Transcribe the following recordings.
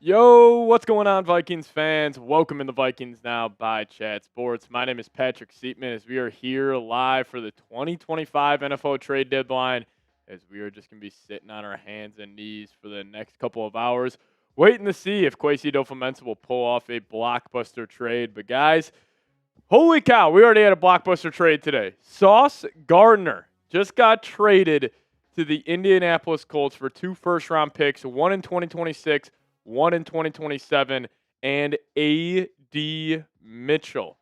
Yo, what's going on, Vikings fans? Welcome in the Vikings Now by Chat Sports. My name is Patrick Seatman as we are here live for the 2025 NFL trade deadline, as we are just going to be sitting on our hands and knees for the next couple of hours, waiting to see if adofo-mensah will pull off a blockbuster trade. But guys, holy cow, we already had a blockbuster trade today. Sauce Gardner just got traded to the Indianapolis Colts for 2 first-round picks, one in 2026, one in 2027, and A.D. Mitchell.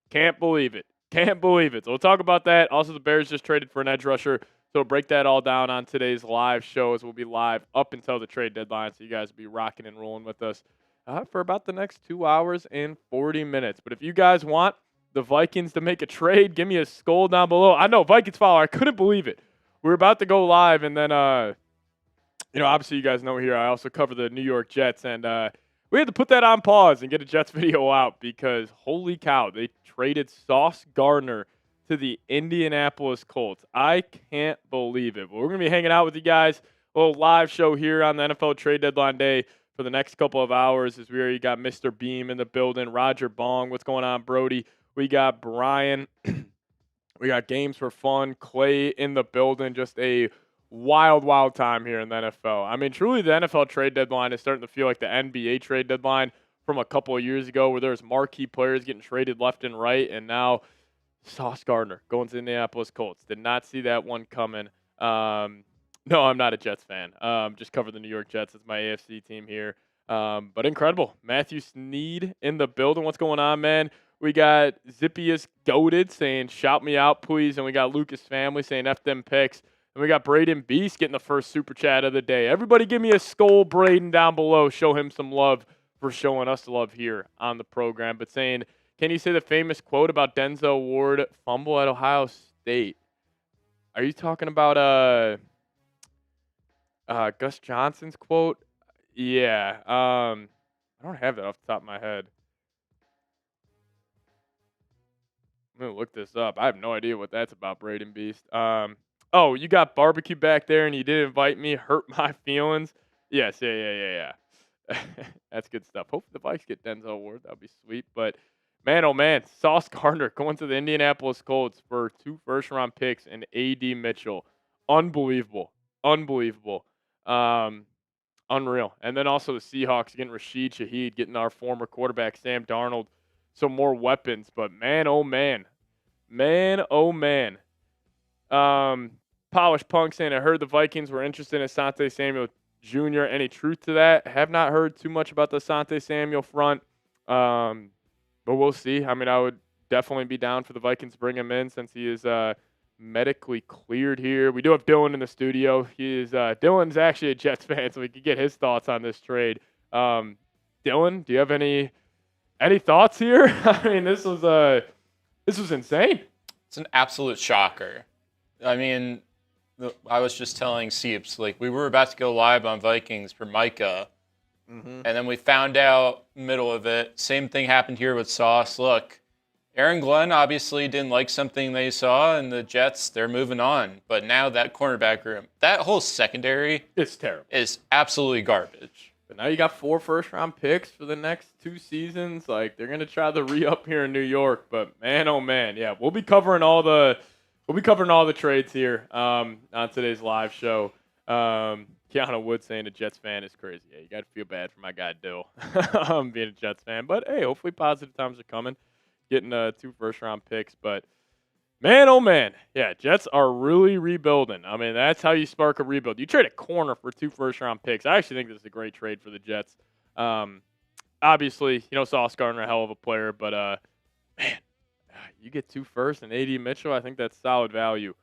Can't believe it. Can't believe it. So we'll talk about that. Also, the Bears just traded for an edge rusher. So we'll break that all down on today's live show, as we'll be live up until the trade deadline. So you guys will be rocking and rolling with us for about the next 2 hours and 40 minutes. But if you guys want the Vikings to make a trade, give me a SKOL down below. I know, Vikings follower, I couldn't believe it. We're about to go live, and then obviously you guys know here I also cover the New York Jets, and we had to put that on pause and get a Jets video out because holy cow, they traded Sauce Gardner to the Indianapolis Colts. I can't believe it. But we're going to be hanging out with you guys, a little live show here on the NFL trade deadline day for the next couple of hours, as we already got Mr. Beam in the building, Roger Bong, what's going on, Brody? We got Brian. We got Games for Fun, Clay in the building, just a wild time here in the NFL. I mean, truly, the NFL trade deadline is starting to feel like the NBA trade deadline from a couple of years ago, where there's marquee players getting traded left and right, and now Sauce Gardner going to the Indianapolis Colts. Did not see that one coming. No, I'm not a Jets fan. Just cover the New York Jets. It's my AFC team here. But incredible. Matthew Sneed in the building. What's going on, man? We got Zippius Goated saying, shout me out, please. And we got Lucas Family saying, F them picks. And we got Braden Beast getting the first super chat of the day. Everybody give me a SKOL, Braden, down below. Show him some love for showing us love here on the program. But saying, can you say the famous quote about Denzel Ward fumble at Ohio State? Are you talking about Gus Johnson's quote? Yeah. I don't have that off the top of my head. I'm going to look this up. I have no idea what that's about, Braden Beast. Oh, you got barbecue back there and you didn't invite me. Hurt my feelings. Yes, yeah. That's good stuff. Hope the Vikes get Denzel Ward. That would be sweet. But, man, oh, man, Sauce Gardner going to the Indianapolis Colts for 2 first-round picks and A.D. Mitchell. Unbelievable. Unreal. And then also the Seahawks getting Rashid Shaheed, getting our former quarterback Sam Darnold some more weapons. But, man, oh, man. Polish Punk saying, I heard the Vikings were interested in Asante Samuel Jr. Any truth to that? Have not heard too much about the Asante Samuel front, but we'll see. I mean, I would definitely be down for the Vikings to bring him in since he is medically cleared here. We do have Dylan in the studio. Dylan's actually a Jets fan, so we could get his thoughts on this trade. Dylan, do you have any thoughts here? I mean, this was insane. It's an absolute shocker. I mean, I was just telling Seeps, like, we were about to go live on Vikings for Minkah, and then we found out middle of it. Same thing happened here with Sauce. Look, Aaron Glenn obviously didn't like something they saw, and the Jets, they're moving on. But now that cornerback room, that whole secondary It's terrible. is absolutely garbage. But now you got 4 first-round picks for the next 2 seasons. Like, they're going to try the re-up here in New York. But, man, oh, man. Yeah, we'll be covering all the trades here on today's live show. Keanu Wood saying a Jets fan is crazy. Yeah, you got to feel bad for my guy, Dill, being a Jets fan. But, hey, hopefully positive times are coming, getting 2 first-round picks. But, man, oh, man. Yeah, Jets are really rebuilding. I mean, that's how you spark a rebuild. You trade a corner for 2 first-round picks. I actually think this is a great trade for the Jets. Obviously, Sauce Gardner, a hell of a player. But, man, you get 2 first and A.D. Mitchell. I think that's solid value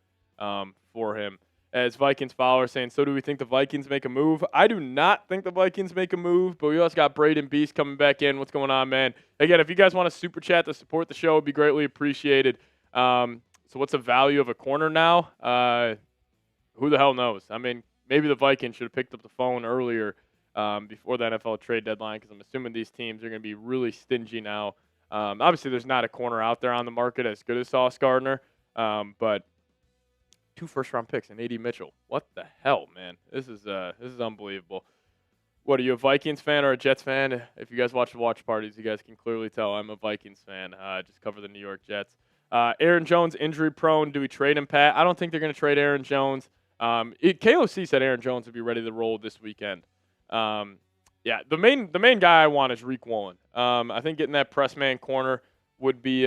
for him. As Vikings follower saying, so do we think the Vikings make a move? I do not think the Vikings make a move, but we also got Braden Beast coming back in. What's going on, man? Again, if you guys want to super chat to support the show, it would be greatly appreciated. So what's the value of a corner now? Who the hell knows? I mean, maybe the Vikings should have picked up the phone earlier before the NFL trade deadline, because I'm assuming these teams are going to be really stingy now. Obviously, there's not a corner out there on the market as good as Sauce Gardner, but 2 first-round picks and A.D. Mitchell. What the hell, man? This is unbelievable. What, are you a Vikings fan or a Jets fan? If you guys watch the watch parties, you guys can clearly tell I'm a Vikings fan. Just cover the New York Jets. Aaron Jones, injury prone. Do we trade him, Pat? I don't think they're going to trade Aaron Jones. KOC said Aaron Jones would be ready to roll this weekend. Yeah, the main guy I want is Riq Woolen. I think getting that press man corner would be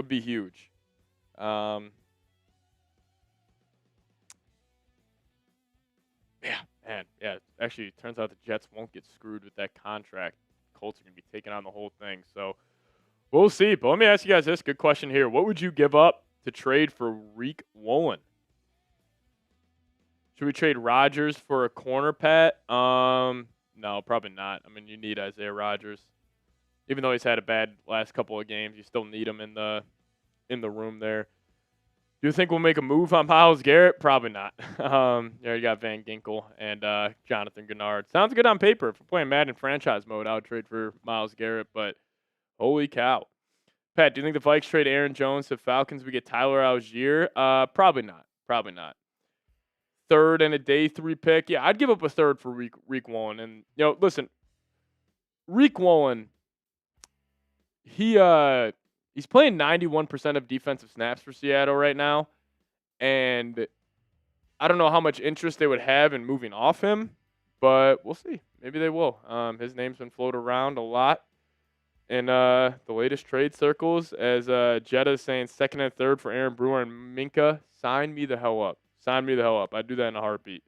huge. Yeah, man. Yeah, actually, it turns out the Jets won't get screwed with that contract. Colts are going to be taking on the whole thing. So we'll see. But let me ask you guys this. Good question here. What would you give up to trade for Riq Woolen? Should we trade Rodgers for a corner, Pat? No, probably not. I mean, you need Isaiah Rodgers. Even though he's had a bad last couple of games, you still need him in the room there. Do you think we'll make a move on Myles Garrett? Probably not. You got Van Ginkel and Jonathan Gennard. Sounds good on paper. If we're playing Madden franchise mode, I would trade for Myles Garrett, but holy cow. Pat, do you think the Vikes trade Aaron Jones to Falcons? We get Tyler Algier? Probably not. Probably not. Third and a day 3 pick. Yeah, I'd give up a third for Riq Woolen. And, listen, Riq Woolen, he's playing 91% of defensive snaps for Seattle right now, and I don't know how much interest they would have in moving off him, but we'll see. Maybe they will. His name's been floated around a lot in the latest trade circles, as Jetta is saying second and third for Aaron Brewer and Minkah. Sign me the hell up. Sign me the hell up. I'd do that in a heartbeat.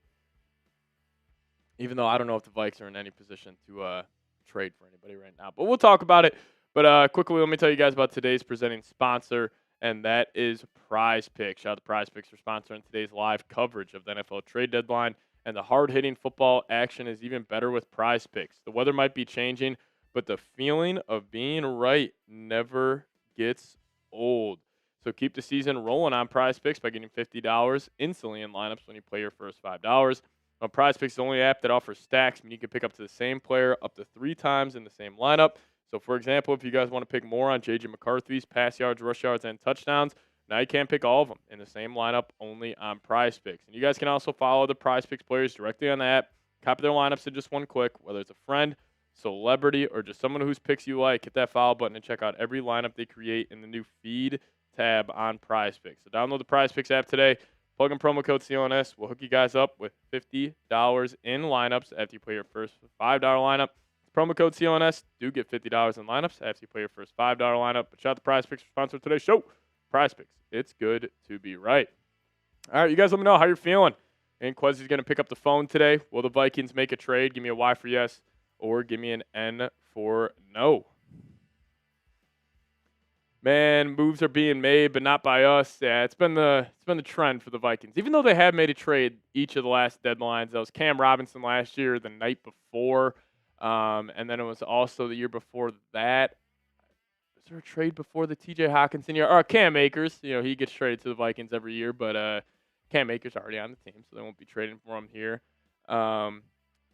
Even though I don't know if the Vikes are in any position to trade for anybody right now, but we'll talk about it. But quickly, let me tell you guys about today's presenting sponsor, and that is PrizePicks. Shout out to PrizePicks for sponsoring today's live coverage of the NFL trade deadline. And the hard-hitting football action is even better with PrizePicks. The weather might be changing, but the feeling of being right never gets old. So keep the season rolling on PrizePicks by getting $50 instantly in lineups when you play your first $5. PrizePicks is the only app that offers stacks, meaning you can pick up to the same player up to 3 times in the same lineup. So, for example, if you guys want to pick more on J.J. McCarthy's pass yards, rush yards, and touchdowns, now you can't pick all of them in the same lineup only on PrizePicks. And you guys can also follow the PrizePicks players directly on the app, copy their lineups in just one click, whether it's a friend, celebrity, or just someone whose picks you like. Hit that follow button and check out every lineup they create in the new feed tab on PrizePicks. So download the PrizePicks app today. Plug in promo code CLNS. We'll hook you guys up with $50 in lineups after you play your first $5 lineup. Promo code CLNS. Do get $50 in lineups after you play your first $5 lineup. But shout out to PrizePicks for sponsoring today's show. PrizePicks. It's good to be right. All right, you guys let me know how you're feeling. And Quezzy's going to pick up the phone today. Will the Vikings make a trade? Give me a Y for yes, or give me an N for no. Man, moves are being made, but not by us. Yeah, it's been the trend for the Vikings. Even though they have made a trade each of the last deadlines. That was Cam Robinson last year, the night before. And then it was also the year before that. Was there a trade before the TJ Hawkinson year? Or Cam Akers. He gets traded to the Vikings every year, but Cam Akers is already on the team, so they won't be trading for him here.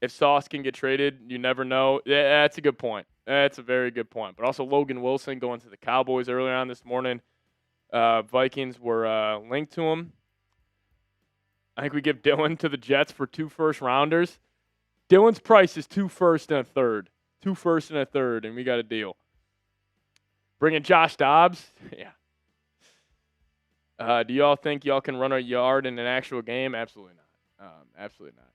If Sauce can get traded, you never know. Yeah, that's a good point. That's a very good point. But also Logan Wilson going to the Cowboys earlier on this morning. Vikings were linked to him. I think we give Dylan to the Jets for 2 first-rounders. Dylan's price is 2 first and a third. 2 first and a third, and we got a deal. Bringing Josh Dobbs? Yeah. Do y'all think y'all can run a yard in an actual game? Absolutely not. Absolutely not.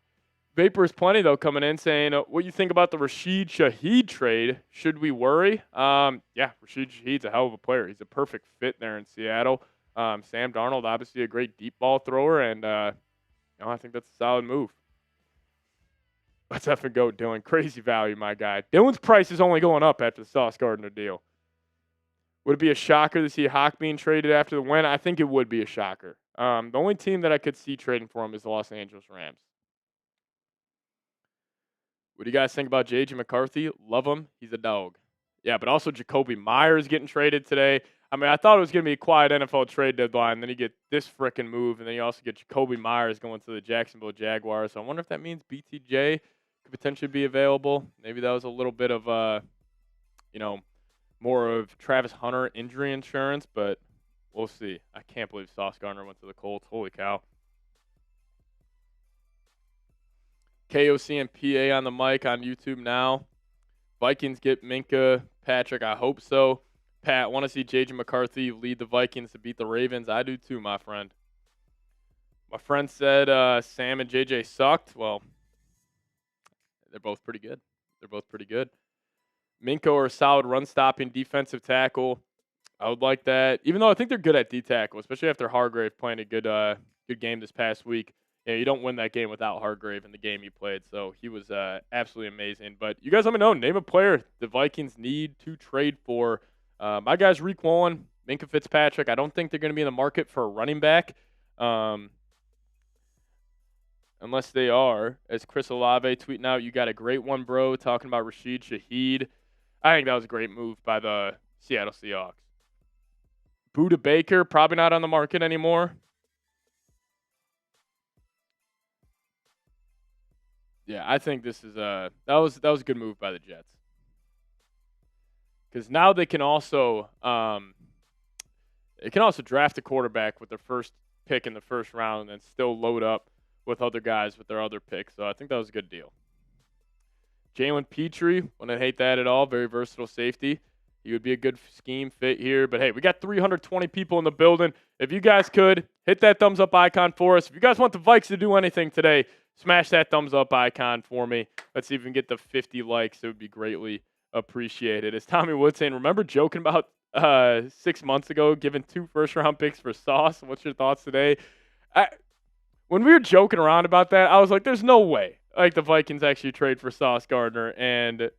Vapor is plenty, though, coming in saying, what you think about the Rashid Shaheed trade? Should we worry? Yeah, Rashid Shaheed's a hell of a player. He's a perfect fit there in Seattle. Sam Darnold, obviously a great deep ball thrower, and I think that's a solid move. Let's effing go, Dylan. Crazy value, my guy. Dylan's price is only going up after the Sauce Gardner deal. Would it be a shocker to see Hawk being traded after the win? I think it would be a shocker. The only team that I could see trading for him is the Los Angeles Rams. What do you guys think about J.J. McCarthy? Love him. He's a dog. Yeah, but also Jacoby Myers getting traded today. I mean, I thought it was going to be a quiet NFL trade deadline. Then you get this frickin' move, and then you also get Jacoby Myers going to the Jacksonville Jaguars. So I wonder if that means BTJ could potentially be available. Maybe that was a little bit of, more of Travis Hunter injury insurance, but we'll see. I can't believe Sauce Gardner went to the Colts. Holy cow. KOC and PA on the mic on YouTube now. Vikings get Minkah Patrick. I hope so. Pat, want to see J.J. McCarthy lead the Vikings to beat the Ravens. I do too, my friend. My friend said Sam and J.J. sucked. Well, they're both pretty good. Minkah or a solid run-stopping defensive tackle. I would like that. Even though I think they're good at D-tackle, especially after Hargrave playing a good game this past week. You don't win that game without Hargrave in the game he played, so he was absolutely amazing. But you guys let me know. Name a player the Vikings need to trade for. My guy's Riq Woolen, Minkah Fitzpatrick. I don't think they're going to be in the market for a running back. Unless they are, as Chris Olave tweeting out, you got a great one, bro, talking about Rashid Shaheed. I think that was a great move by the Seattle Seahawks. Buda Baker, probably not on the market anymore. Yeah, I think this is that was a good move by the Jets. Because now they can also draft a quarterback with their first pick in the first round and then still load up with other guys with their other picks. So I think that was a good deal. Jalen Petrie, wouldn't hate that at all. Very versatile safety. He would be a good scheme fit here. But, hey, we got 320 people in the building. If you guys could, hit that thumbs up icon for us. If you guys want the Vikes to do anything today, smash that thumbs up icon for me. Let's see if we can get the 50 likes. It would be greatly appreciated. As Tommy Wood saying, remember joking about 6 months ago giving 2 first-round picks for Sauce? What's your thoughts today? When we were joking around about that, I was like, there's no way the Vikings actually trade for Sauce Gardner, and I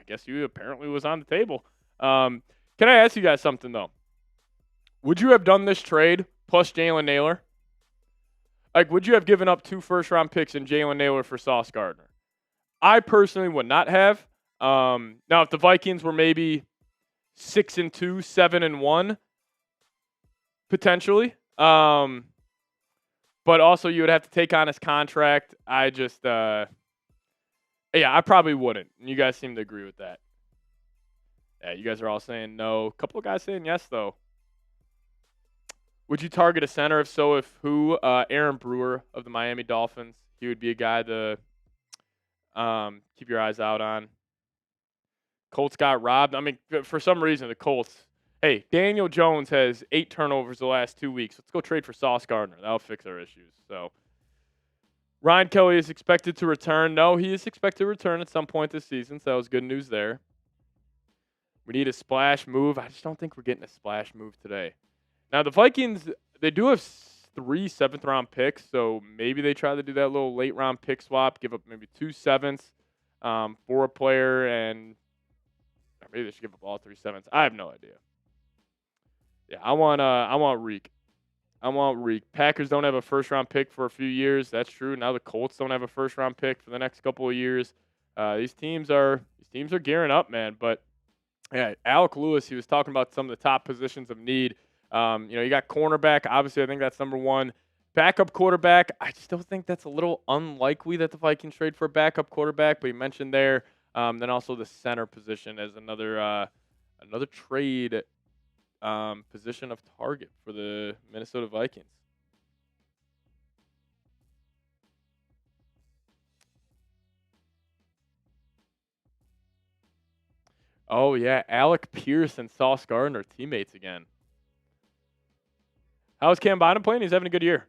guess you apparently was on the table. Can I ask you guys something, though? Would you have done this trade plus Jalen Nailor? Would you have given up 2 first-round picks and Jalen Nailor for Sauce Gardner? I personally would not have. Now, if the Vikings were maybe 6-2, 7-1, potentially. But also, you would have to take on his contract. I probably wouldn't. You guys seem to agree with that. Yeah, you guys are all saying no. A couple of guys saying yes, though. Would you target a center? If so, who? Aaron Brewer of the Miami Dolphins. He would be a guy to keep your eyes out on. Colts got robbed. I mean, for some reason, the Colts. Hey, Daniel Jones has 8 turnovers the last 2 weeks. Let's go trade for Sauce Gardner. That'll fix our issues. So, Ryan Kelly is expected to return. No, he is expected to return at some point this season, so that was good news there. We need a splash move. I just don't think we're getting a splash move today. Now, the Vikings, they do have 3 7th-round picks, so maybe they try to do that little late-round pick swap, give up maybe 2 7ths for a player, and maybe they should give up all 3 7ths. I have no idea. Yeah, I want Riq. Packers don't have a first-round pick for a few years. That's true. Now the Colts don't have a first-round pick for the next couple of years. These teams are gearing up, man. But yeah, Alec Lewis, he was talking about some of the top positions of need. You got cornerback. Obviously, I think that's number 1. Backup quarterback. I still think that's a little unlikely that the Vikings trade for a backup quarterback. But he mentioned there. Then also the center position as another trade. Position of target for the Minnesota Vikings. Oh, yeah. Alec Pierce and Sauce Gardner, teammates again. How's Cam Bynum playing? He's having a good year.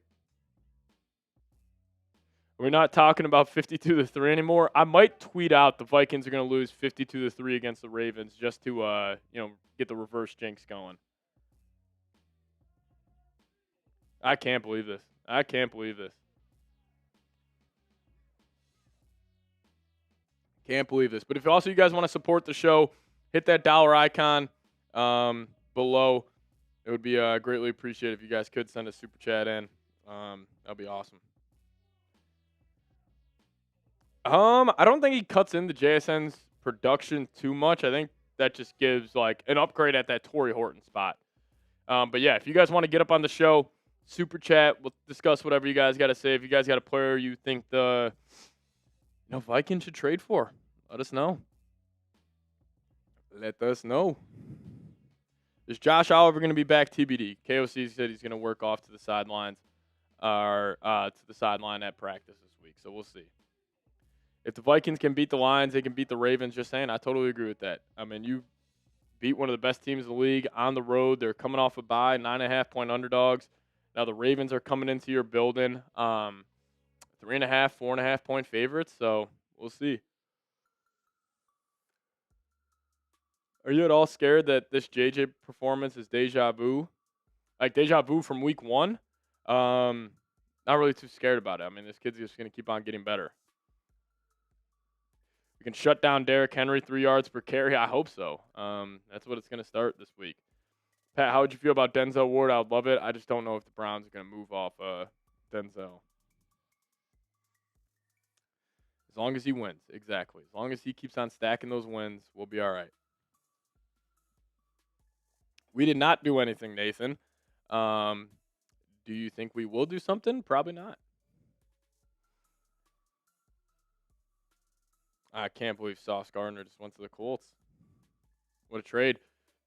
We're not talking about 52-3 anymore. I might tweet out the Vikings are going to lose 52-3 against the Ravens just to get the reverse jinx going. I can't believe this. Can't believe this. But if also you guys want to support the show, hit that dollar icon below. It would be greatly appreciated if you guys could send a super chat in. That'd be awesome. I don't think he cuts into JSN's production too much. I think that just gives an upgrade at that Torrey Horton spot. But yeah, if you guys want to get up on the show, super chat. We'll discuss whatever you guys got to say. If you guys got a player you think the Vikings should trade for, let us know. Is Josh Oliver going to be back? TBD. KOC said he's going to work off to the sidelines, or to the sideline at practice this week. So we'll see. If the Vikings can beat the Lions, they can beat the Ravens. Just saying, I totally agree with that. I mean, you beat one of the best teams in the league on the road. They're coming off a bye, 9.5-point underdogs. Now the Ravens are coming into your building, 3.5, 4.5-point favorites. So we'll see. Are you at all scared that this JJ performance is deja vu? Like deja vu from week 1? Not really too scared about it. I mean, this kid's just going to keep on getting better. We can shut down Derrick Henry 3 yards per carry. I hope so. That's what it's going to start this week. Pat, how would you feel about Denzel Ward? I would love it. I just don't know if the Browns are going to move off Denzel. As long as he wins. Exactly. As long as he keeps on stacking those wins, we'll be all right. We did not do anything, Nathan. Do you think we will do something? Probably not. I can't believe Sauce Gardner just went to the Colts. What a trade.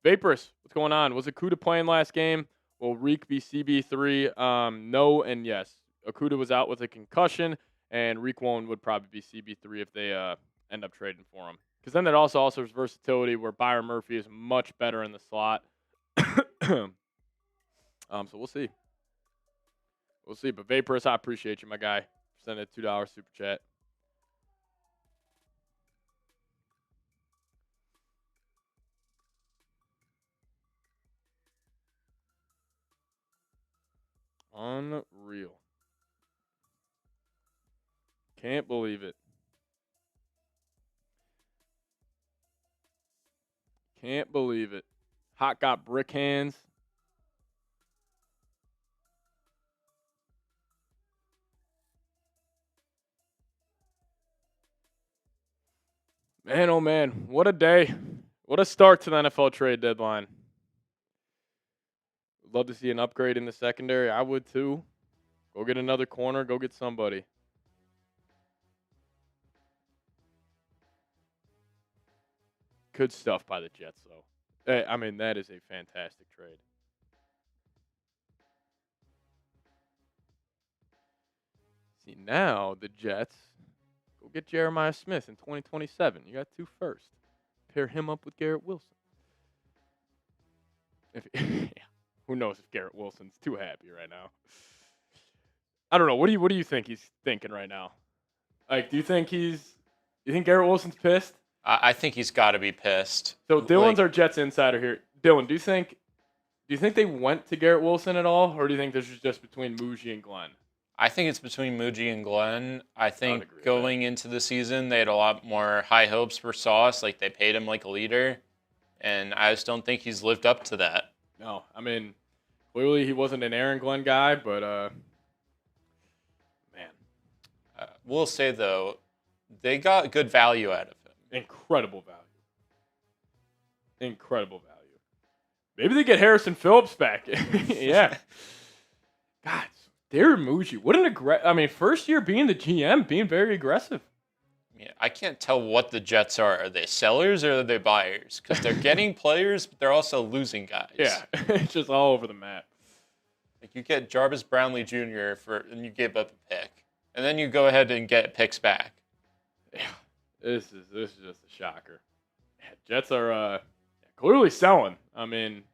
Vaporous, what's going on? Was Okudah playing last game? Will Riq be CB3? No and yes. Okudah was out with a concussion, and Riq Woolen would probably be CB3 if they end up trading for him. Because then that also offers versatility where Byron Murphy is much better in the slot. So we'll see. We'll see. But Vaporous, I appreciate you, my guy. Send a $2 super chat. Unreal. Can't believe it. Can't believe it. Hot got brick hands. Man, oh man, what a day. What a start to the NFL trade deadline. Would love to see an upgrade in the secondary. I would too. Go get another corner. Go get somebody. Good stuff by the Jets, though. I mean, that is a fantastic trade. See, now the Jets go get Jeremiah Smith in 2027. You got 2 firsts. Pair him up with Garrett Wilson. Yeah. Who knows if Garrett Wilson's too happy right now? I don't know. What do you think he's thinking right now? Like, you think Garrett Wilson's pissed? I think he's got to be pissed. So Dylan's our Jets insider here. Dylan, do you think they went to Garrett Wilson at all, or do you think this was just between Muji and Glenn? I think it's between Muji and Glenn. I think going into the season, they had a lot more high hopes for Sauce. Like, they paid him like a leader, and I just don't think he's lived up to that. No, I mean, clearly he wasn't an Aaron Glenn guy, but man. We'll say, though, they got good value out of him. Incredible value. Incredible value. Maybe they get Harrison Phillips back. Yeah. God, Darren Muji. What an first year being the GM, being very aggressive. Yeah, I can't tell what the Jets are. Are they sellers or are they buyers? Because they're getting players, but they're also losing guys. Yeah, it's just all over the map. Like, you get Jarvis Brownlee Jr. and you give up a pick. And then you go ahead and get picks back. Yeah. This is just a shocker. Jets are clearly selling. I mean,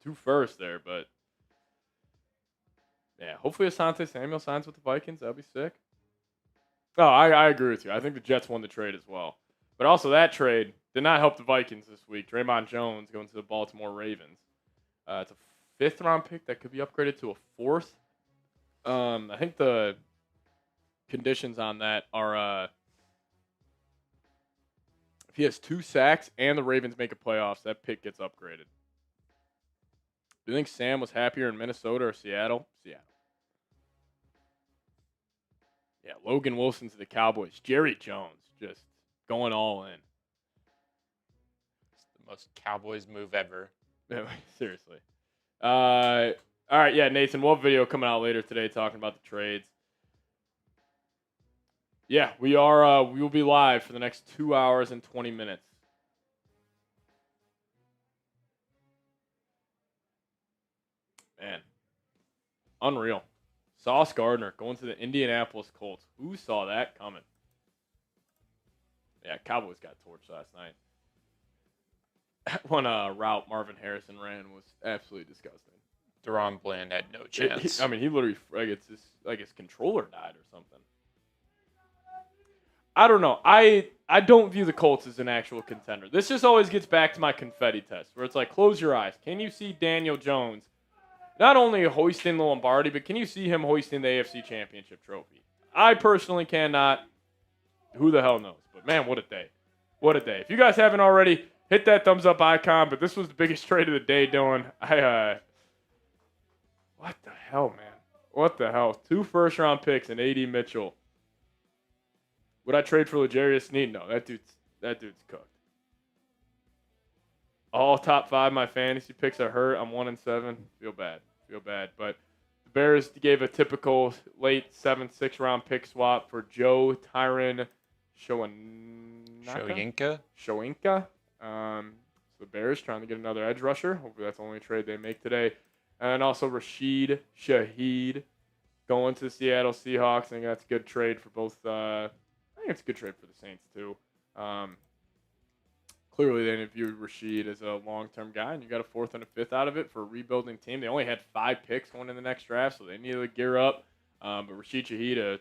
2 firsts there, but yeah, hopefully Asante Samuel signs with the Vikings. That'd be sick. Oh, I agree with you. I think the Jets won the trade as well. But also that trade did not help the Vikings this week. Draymond Jones going to the Baltimore Ravens. It's a 5th-round pick that could be upgraded to a 4th. I think the conditions on that are if he has 2 sacks and the Ravens make a playoffs, that pick gets upgraded. Do you think Sam was happier in Minnesota or Seattle? Seattle. Yeah, Logan Wilson to the Cowboys. Jerry Jones just going all in. It's the most Cowboys move ever. Seriously. All right, yeah, Nathan, we'll have a video coming out later today talking about the trades. Yeah, we will be live for the next 2 hours and 20 minutes. Man. Unreal. Sauce Gardner going to the Indianapolis Colts. Who saw that coming? Yeah, Cowboys got torched last night. One route Marvin Harrison ran was absolutely disgusting. Deron Bland had no chance. He literally, his controller died or something. I don't know. I don't view the Colts as an actual contender. This just always gets back to my confetti test, where it's like, close your eyes. Can you see Daniel Jones not only hoisting the Lombardi, but can you see him hoisting the AFC Championship trophy? I personally cannot. Who the hell knows? But, man, what a day. What a day. If you guys haven't already, hit that thumbs up icon. But this was the biggest trade of the day, Dylan. What the hell, man? What the hell? 2 first-round picks and A.D. Mitchell. Would I trade for L'Jarius Sneed? No, that dude's cooked. All top 5 my fantasy picks are hurt. I'm 1-7. Feel bad. But the Bears gave a typical late 7th, 6th round pick swap for Joe Tyron Shoyinka. So the Bears trying to get another edge rusher. Hopefully that's the only trade they make today. And also Rashid Shaheed going to the Seattle Seahawks. I think that's a good trade for both. I think it's a good trade for the Saints too. Clearly, they interviewed Rashid as a long-term guy, and you got a 4th and a 5th out of it for a rebuilding team. They only had 5 picks going in the next draft, so they needed to gear up. But Rashid Shaheed, a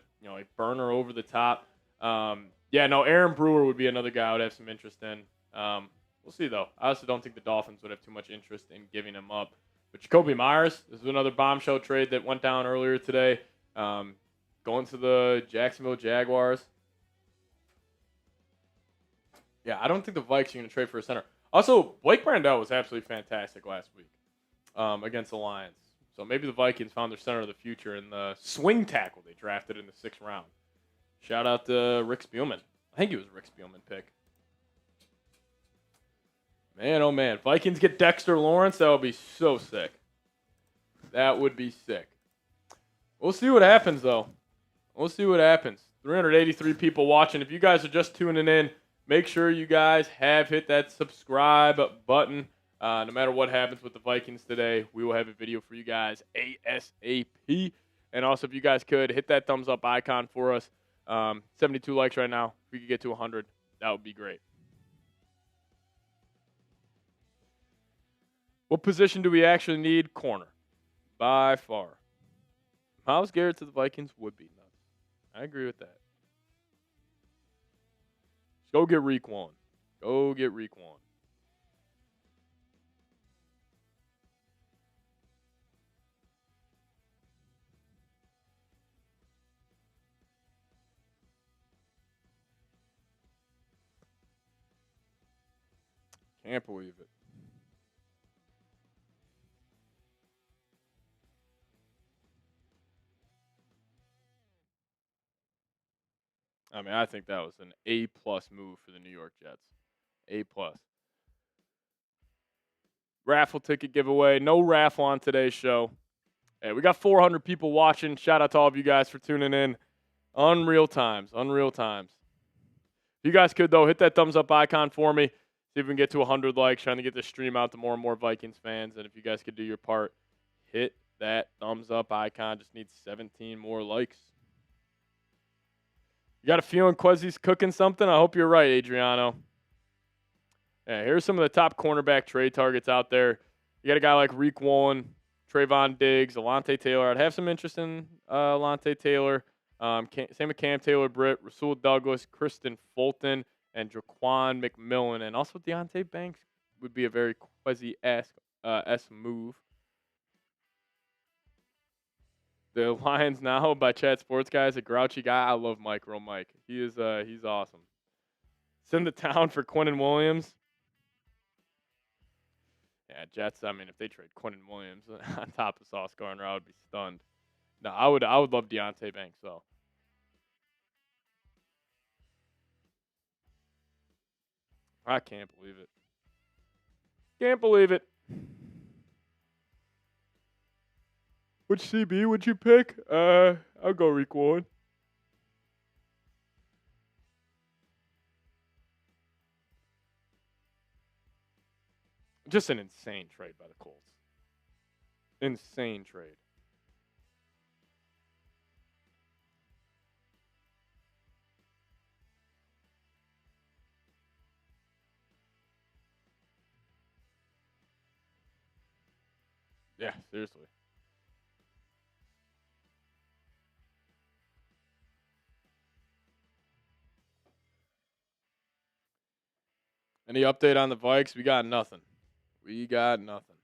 burner over the top. Aaron Brewer would be another guy I would have some interest in. We'll see, though. I also don't think the Dolphins would have too much interest in giving him up. But Jacoby Myers, this is another bombshell trade that went down earlier today. Going to the Jacksonville Jaguars. Yeah, I don't think the Vikes are going to trade for a center. Also, Blake Brandel was absolutely fantastic last week against the Lions. So maybe the Vikings found their center of the future in the swing tackle they drafted in the 6th round. Shout out to Riq Spielman. I think he was a Riq Spielman pick. Man, oh man. Vikings get Dexter Lawrence. That would be so sick. That would be sick. We'll see what happens, though. We'll see what happens. 383 people watching. If you guys are just tuning in, make sure you guys have hit that subscribe button. No matter what happens with the Vikings today, we will have a video for you guys ASAP. And also, if you guys could, hit that thumbs up icon for us. 72 likes right now. If we could get to 100, that would be great. What position do we actually need? Corner. By far. Myles Garrett to the Vikings would be nuts. I agree with that. Go get Riq Woolen. Can't believe it. I think that was an A+ move for the New York Jets. A+. Raffle ticket giveaway. No raffle on today's show. Hey, we got 400 people watching. Shout out to all of you guys for tuning in. Unreal times. If you guys could, though, hit that thumbs up icon for me. See if we can get to 100 likes. Trying to get this stream out to more and more Vikings fans. And if you guys could do your part, hit that thumbs up icon. Just need 17 more likes. You got a feeling Quezzy's cooking something? I hope you're right, Adriano. Yeah, here's some of the top cornerback trade targets out there. You got a guy like Riq Woolen, Trayvon Diggs, Alontae Taylor. I'd have some interest in Alontae Taylor. Same with Cam Taylor-Britt, Rasul Douglas, Kristen Fulton, and Jaquan McMillan. And also Deontay Banks would be a very Quezzy-esque move. The Lions Now by Chat Sports Guy is a grouchy guy. I love Micro Mike. He's awesome. Send the town for Quinnen Williams. Yeah, Jets. If they trade Quinnen Williams on top of Sauce Gardner, I would be stunned. No, I would love Deontay Banks though. I can't believe it. Which CB would you pick? I'll go Riq Woolen. Just an insane trade by the Colts. Insane trade. Yeah, seriously. Any update on the Vikes? We got nothing. We got nothing.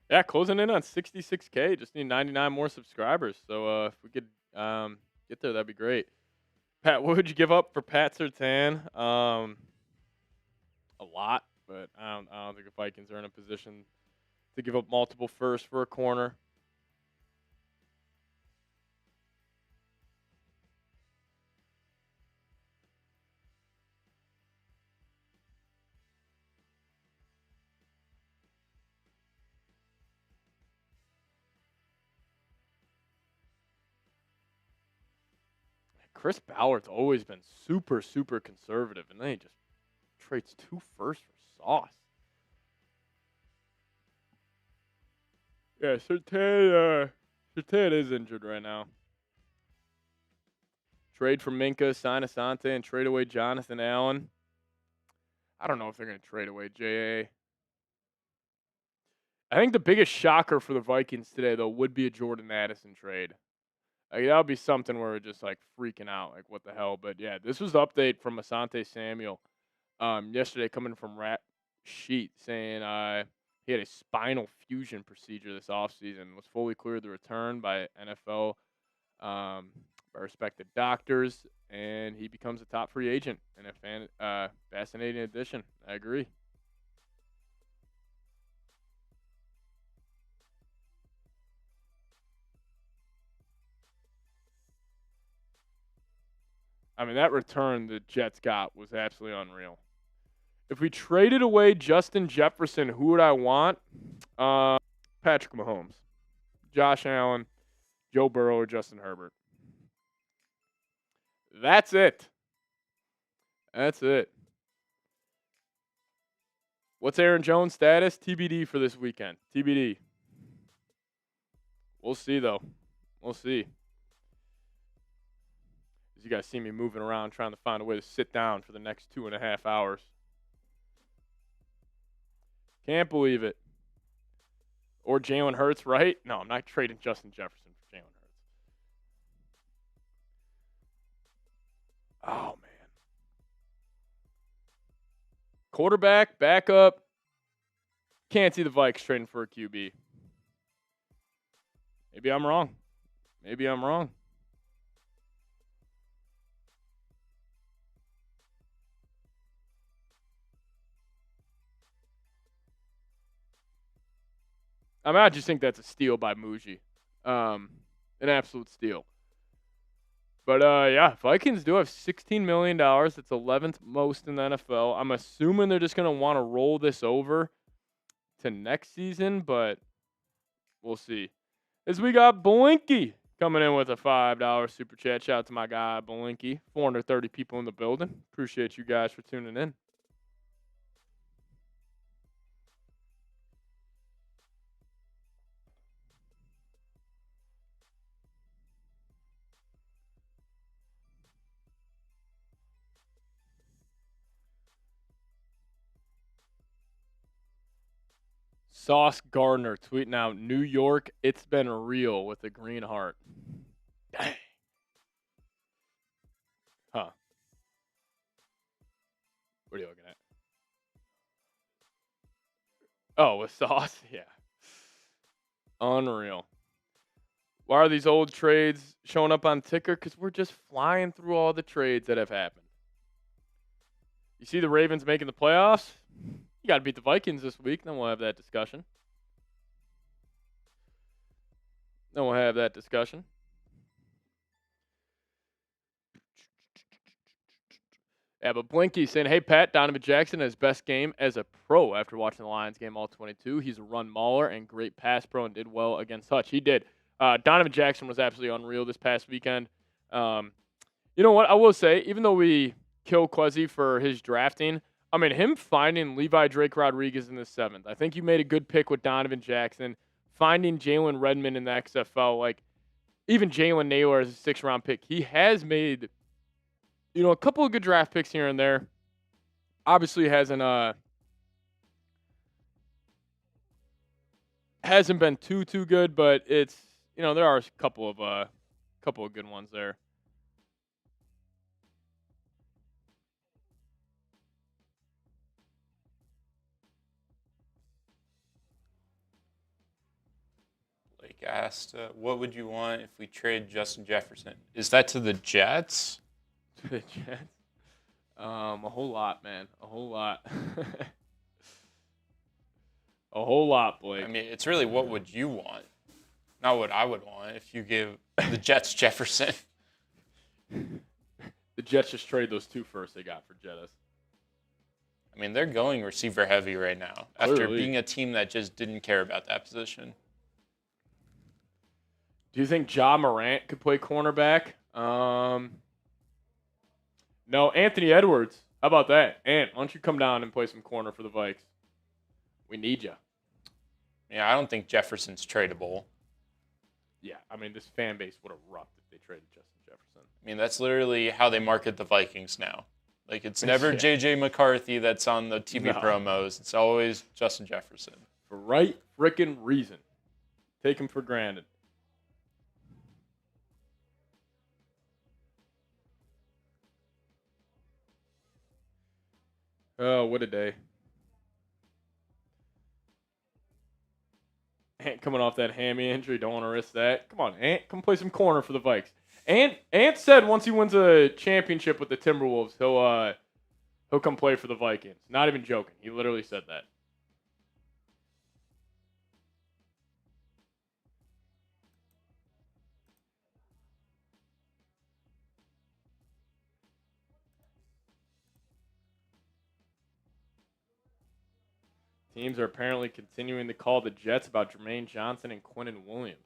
Yeah, closing in on 66K. Just need 99 more subscribers. So if we could get there, that'd be great. Pat, what would you give up for Pat Surtain? A lot, but I don't think the Vikings are in a position to give up multiple firsts for a corner. Chris Ballard's always been super, super conservative, and then he just trades 2 firsts for sauce. Yeah, Surtain is injured right now. Trade for Minkah, sign Asante, and trade away Jonathan Allen. I don't know if they're going to trade away J.A. I think the biggest shocker for the Vikings today, though, would be a Jordan Addison trade. Like, that would be something where we're just, like, freaking out. Like, what the hell? But, yeah, this was the update from Asante Samuel yesterday coming from Rat Sheet saying he had a spinal fusion procedure this offseason, was fully cleared to return by NFL by respected doctors, and he becomes a top free agent and a fascinating addition. I agree. I mean, that return the Jets got was absolutely unreal. If we traded away Justin Jefferson, who would I want? Patrick Mahomes, Josh Allen, Joe Burrow, or Justin Herbert. That's it. That's it. What's Aaron Jones' status? TBD for this weekend. TBD. We'll see, though. We'll see. As you guys see me moving around trying to find a way to sit down for the next 2.5 hours. Can't believe it. Or Jalen Hurts, right? No, I'm not trading Justin Jefferson for Jalen Hurts. Oh, man. Quarterback, backup. Can't see the Vikes trading for a QB. Maybe I'm wrong. Maybe I'm wrong. I mean, I just think that's a steal by Muji. An absolute steal. But, yeah, Vikings do have $16 million. It's 11th most in the NFL. I'm assuming they're just going to want to roll this over to next season, but we'll see. As we got Blinky coming in with a $5 super chat. Shout out to my guy, Blinky. 430 people in the building. Appreciate you guys for tuning in. Sauce Gardner tweeting out, New York, it's been real with a green heart. Dang. Huh. What are you looking at? Oh, with Sauce? Yeah. Unreal. Why are these old trades showing up on ticker? Because we're just flying through all the trades that have happened. You see the Ravens making the playoffs? You got to beat the Vikings this week. Then we'll have that discussion. Yeah, but Blinky saying, hey, Pat, Donovan Jackson has best game as a pro after watching the Lions game all 22. He's a run mauler and great pass pro and did well against Hutch. He did. Donovan Jackson was absolutely unreal this past weekend. You know what? I will say, even though we kill Quezzy for his drafting, I mean, him finding Levi Drake Rodriguez in the 7th, I think you made a good pick with Donovan Jackson. Finding Jalen Redmond in the XFL, like, even Jalen Naylor as a 6th-round pick, he has made, a couple of good draft picks here and there. Obviously hasn't been too good, but it's, there are a couple of good ones there. Blake asked, what would you want if we trade Justin Jefferson? Is that to the Jets? To the Jets? A whole lot, man. A whole lot. A whole lot, Blake. I mean, it's really what would you want, not what I would want if you give the Jets Jefferson. The Jets just traded those 2 firsts they got for Jettis. I mean, they're going receiver heavy right now after being a team that just didn't care about that position. Do you think Ja Morant could play cornerback? No, Anthony Edwards. How about that? Ant, why don't you come down and play some corner for the Vikes? We need you. Yeah, I don't think Jefferson's tradable. Yeah, I mean, this fan base would erupt if they traded Justin Jefferson. I mean, that's literally how they market the Vikings now. Like, it's never J.J. McCarthy that's on the TV promos. It's always Justin Jefferson. For right frickin' reason. Take him for granted. Oh, what a day. Ant coming off that hammy injury. Don't want to risk that. Come on, Ant. Come play some corner for the Vikes. Ant said once he wins a championship with the Timberwolves, he'll come play for the Vikings. Not even joking. He literally said that. Teams are apparently continuing to call the Jets about Jermaine Johnson and Quinnen Williams.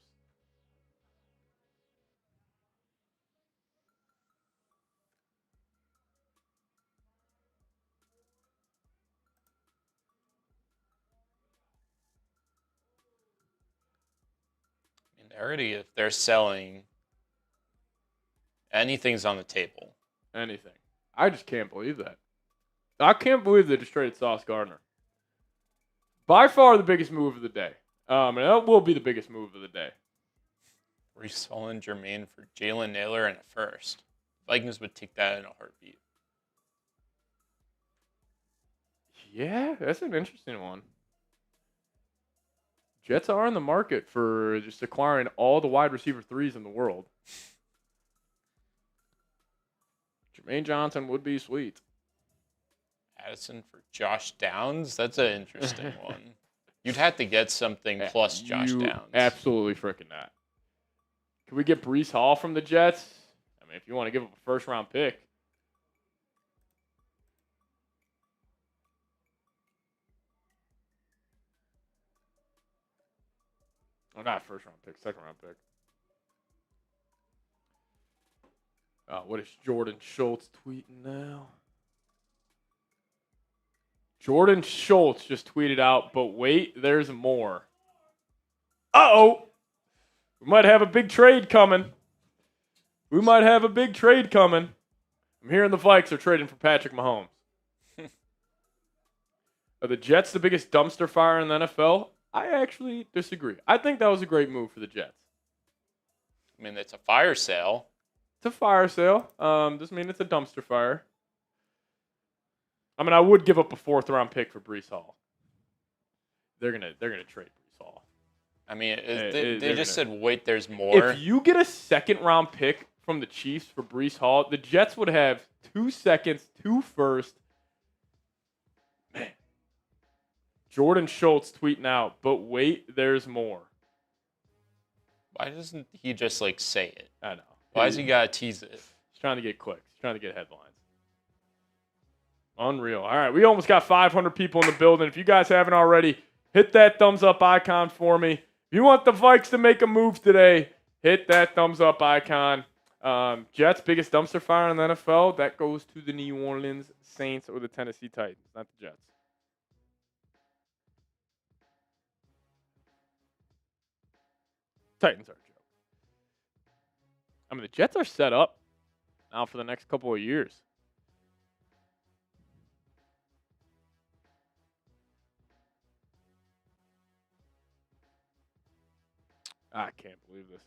I mean, already, if they're selling, anything's on the table. Anything. I just can't believe that. I can't believe they just traded Sauce Gardner. By far the biggest move of the day. And that will be the biggest move of the day. Reselling Jermaine for Jalen Naylor and a first. Vikings would take that in a heartbeat. Yeah, that's an interesting one. Jets are in the market for just acquiring all the wide receiver 3s in the world. Jermaine Johnson would be sweet. Addison for Josh Downs? That's an interesting one. You'd have to get something plus Josh Downs. Absolutely freaking not. Can we get Breece Hall from the Jets? I mean, if you want to give up a first-round pick. Oh, not first-round pick, second-round pick. What is Jordan Schultz tweeting now? Jordan Schultz just tweeted out, but wait, there's more. Uh-oh. We might have a big trade coming. I'm hearing the Vikes are trading for Patrick Mahomes. Are the Jets the biggest dumpster fire in the NFL? I actually disagree. I think that was a great move for the Jets. I mean, it's a fire sale. It's a fire sale. Doesn't mean it's a dumpster fire. I mean, I would give up a 4th-round pick for Breece Hall. They're gonna trade Breece Hall. I mean, they just said, wait, there's more. If you get a 2nd-round pick from the Chiefs for Breece Hall, the Jets would have 2 seconds, 2 firsts. Man. Jordan Schultz tweeting out, but wait, there's more. Why doesn't he just, say it? I know. Why does he got to tease it? He's trying to get clicks. He's trying to get headlines. Unreal. All right, we almost got 500 people in the building. If you guys haven't already, hit that thumbs up icon for me. If you want the Vikes to make a move today, hit that thumbs up icon. Jets, biggest dumpster fire in the NFL, that goes to the New Orleans Saints or the Tennessee Titans, not the Jets. Titans are a joke. I mean, the Jets are set up now for the next couple of years. I can't believe this.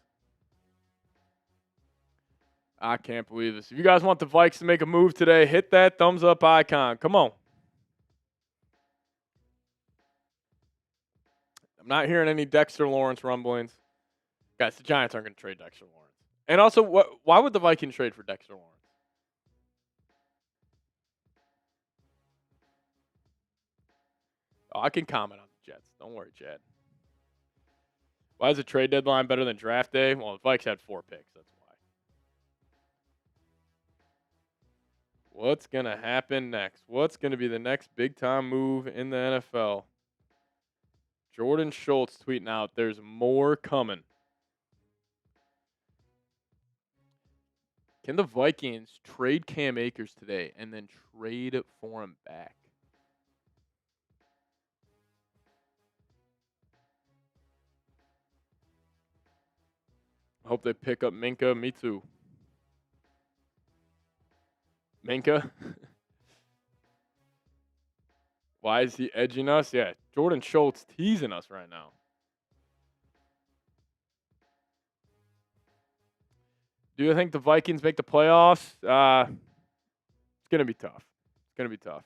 I can't believe this. If you guys want the Vikes to make a move today, hit that thumbs up icon. Come on. I'm not hearing any Dexter Lawrence rumblings. Guys, the Giants aren't going to trade Dexter Lawrence. And also, why would the Vikings trade for Dexter Lawrence? Oh, I can comment on the Jets. Don't worry, Chad. Why is the trade deadline better than draft day? Well, the Vikes had 4 picks. That's why. What's going to happen next? What's going to be the next big-time move in the NFL? Jordan Schultz tweeting out, there's more coming. Can the Vikings trade Cam Akers today and then trade for him back? I hope they pick up Minkah. Me too. Minkah? Why is he edging us? Yeah, Jordan Schultz teasing us right now. Do you think the Vikings make the playoffs? It's going to be tough. It's going to be tough.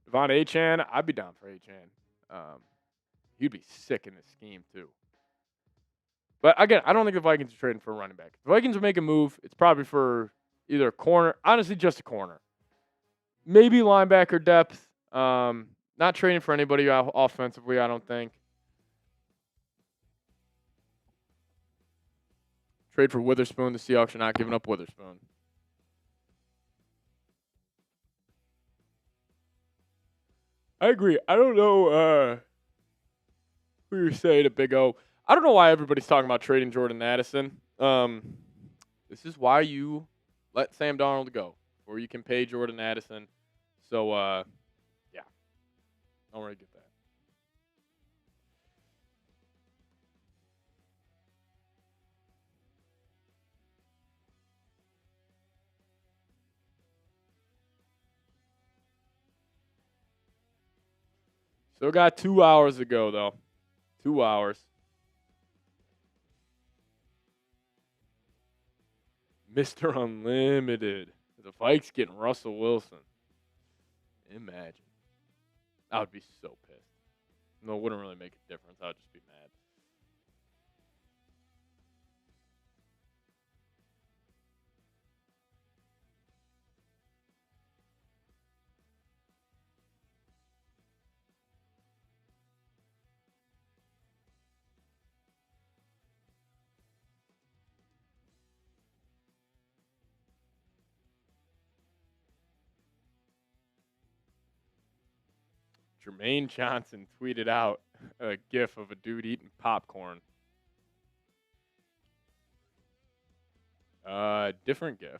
Devon Achane, I'd be down for Achane. He'd be sick in this scheme, too. But, again, I don't think the Vikings are trading for a running back. If the Vikings will make a move, it's probably for either a corner. Honestly, just a corner. Maybe linebacker depth. Not trading for anybody offensively, I don't think. Trade for Witherspoon. The Seahawks are not giving up Witherspoon. I agree. I don't know who you're saying a Big O. I don't know why everybody's talking about trading Jordan Addison. This is why you let Sam Darnold go, or you can pay Jordan Addison. So, yeah. Don't really get that. Still got 2 hours to go, though. 2 hours. Mr. Unlimited. The Vikes getting Russell Wilson. Imagine. I would be so pissed. No, it wouldn't really make a difference. I would just be mad. Jermaine Johnson tweeted out a gif of a dude eating popcorn. Different gif.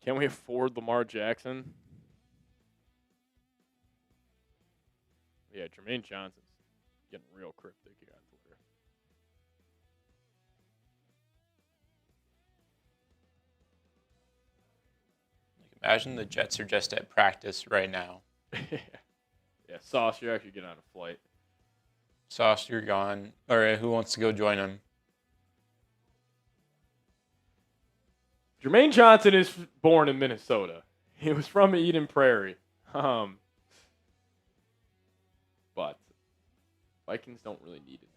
Can we afford Lamar Jackson? Yeah, Jermaine Johnson's getting real cryptic here on Twitter. Imagine the Jets are just at practice right now. Yeah, Sauce, you're actually getting on a flight. Sauce, you're gone. All right, who wants to go join him? Jermaine Johnson is born in Minnesota. He was from Eden Prairie. But Vikings don't really need an